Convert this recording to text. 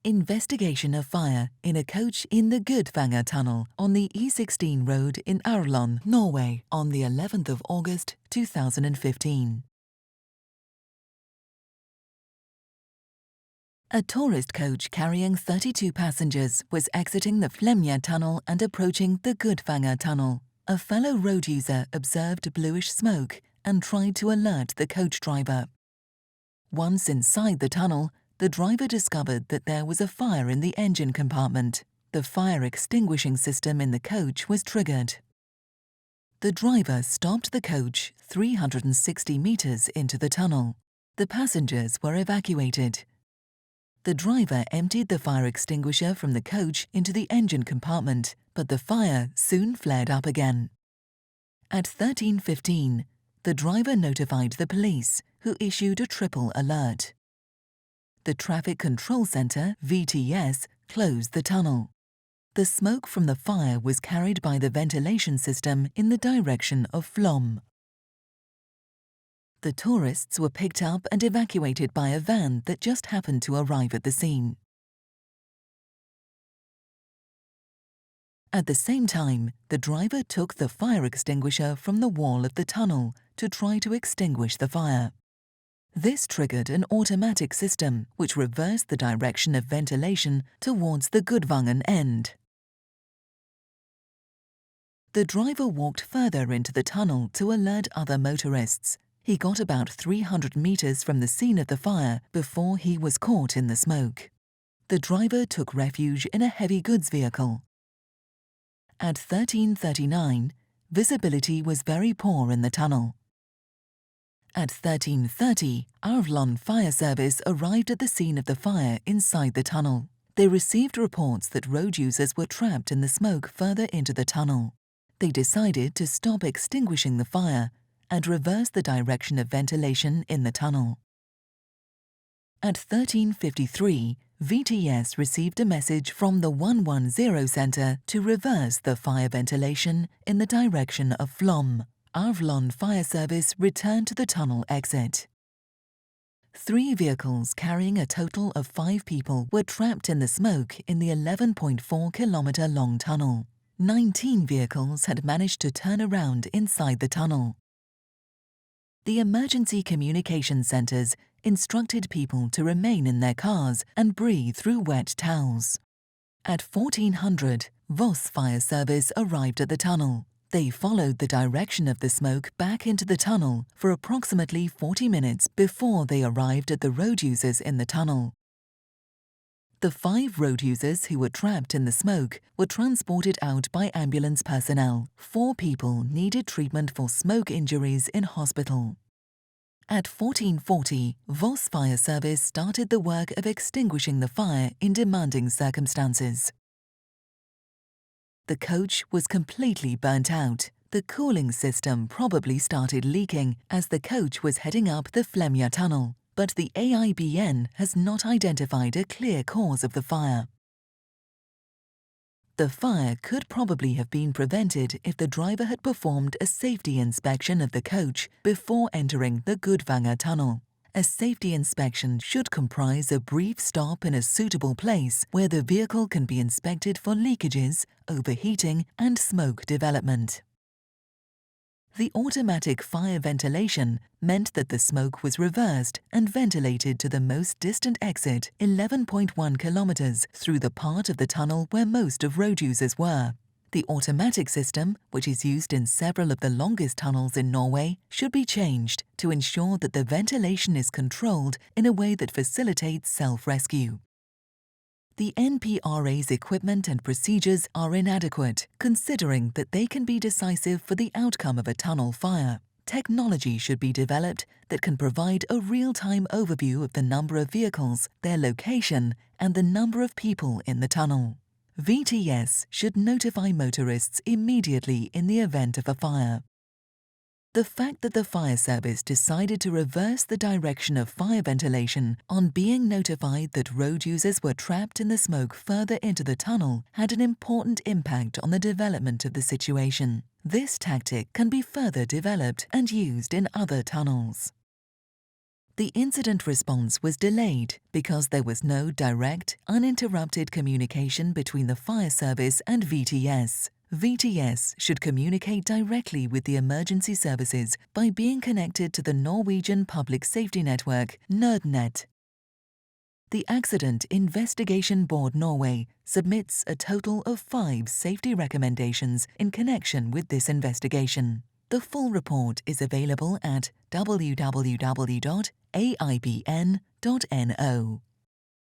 Investigation of fire in a coach in the Gudvanga tunnel on the E16 road in Aurland, Norway on the 11th of August 2015. A tourist coach carrying 32 passengers was exiting the Flemja tunnel and approaching the Gudvanga tunnel. A fellow road user observed bluish smoke and tried to alert the coach driver. Once inside the tunnel, the driver discovered that there was a fire in the engine compartment. The fire extinguishing system in the coach was triggered. The driver stopped the coach 360 meters into the tunnel. The passengers were evacuated. The driver emptied the fire extinguisher from the coach into the engine compartment, but the fire soon flared up again. At 13:15, the driver notified the police, who issued a triple alert. The Traffic Control Center, VTS, closed the tunnel. The smoke from the fire was carried by the ventilation system in the direction of Flom. The tourists were picked up and evacuated by a van that just happened to arrive at the scene. At the same time, the driver took the fire extinguisher from the wall of the tunnel to try to extinguish the fire. This triggered an automatic system which reversed the direction of ventilation towards the Gudvangan end. The driver walked further into the tunnel to alert other motorists. He got about 300 meters from the scene of the fire before he was caught in the smoke. The driver took refuge in a heavy goods vehicle. At 13:39, visibility was very poor in the tunnel. At 13:30, Aurland Fire Service arrived at the scene of the fire inside the tunnel. They received reports that road users were trapped in the smoke further into the tunnel. They decided to stop extinguishing the fire and reverse the direction of ventilation in the tunnel. At 13:53, VTS received a message from the 110 center to reverse the fire ventilation in the direction of Flom. Aurland Fire Service returned to the tunnel exit. 3 vehicles carrying a total of 5 people were trapped in the smoke in the 11.4-kilometer long tunnel. 19 vehicles had managed to turn around inside the tunnel. The emergency communication centers instructed people to remain in their cars and breathe through wet towels. At 1400, Voss Fire Service arrived at the tunnel. They followed the direction of the smoke back into the tunnel for approximately 40 minutes before they arrived at the road users in the tunnel. The 5 road users who were trapped in the smoke were transported out by ambulance personnel. 4 people needed treatment for smoke injuries in hospital. At 1440, Voss Fire Service started the work of extinguishing the fire in demanding circumstances. The coach was completely burnt out. The cooling system probably started leaking as the coach was heading up the Flemja tunnel, but the AIBN has not identified a clear cause of the fire. The fire could probably have been prevented if the driver had performed a safety inspection of the coach before entering the Gudvanga tunnel. A safety inspection should comprise a brief stop in a suitable place where the vehicle can be inspected for leakages, overheating, and smoke development. The automatic fire ventilation meant that the smoke was reversed and ventilated to the most distant exit, 11.1 kilometers, through the part of the tunnel where most of road users were. The automatic system, which is used in several of the longest tunnels in Norway, should be changed to ensure that the ventilation is controlled in a way that facilitates self-rescue. The NPRA's equipment and procedures are inadequate, considering that they can be decisive for the outcome of a tunnel fire. Technology should be developed that can provide a real-time overview of the number of vehicles, their location, and the number of people in the tunnel. VTS should notify motorists immediately in the event of a fire. The fact that the fire service decided to reverse the direction of fire ventilation on being notified that road users were trapped in the smoke further into the tunnel had an important impact on the development of the situation. This tactic can be further developed and used in other tunnels. The incident response was delayed because there was no direct, uninterrupted communication between the fire service and VTS. VTS should communicate directly with the emergency services by being connected to the Norwegian Public Safety Network, Nødnett. The Accident Investigation Board Norway submits a total of 5 safety recommendations in connection with this investigation. The full report is available at www.aibn.no.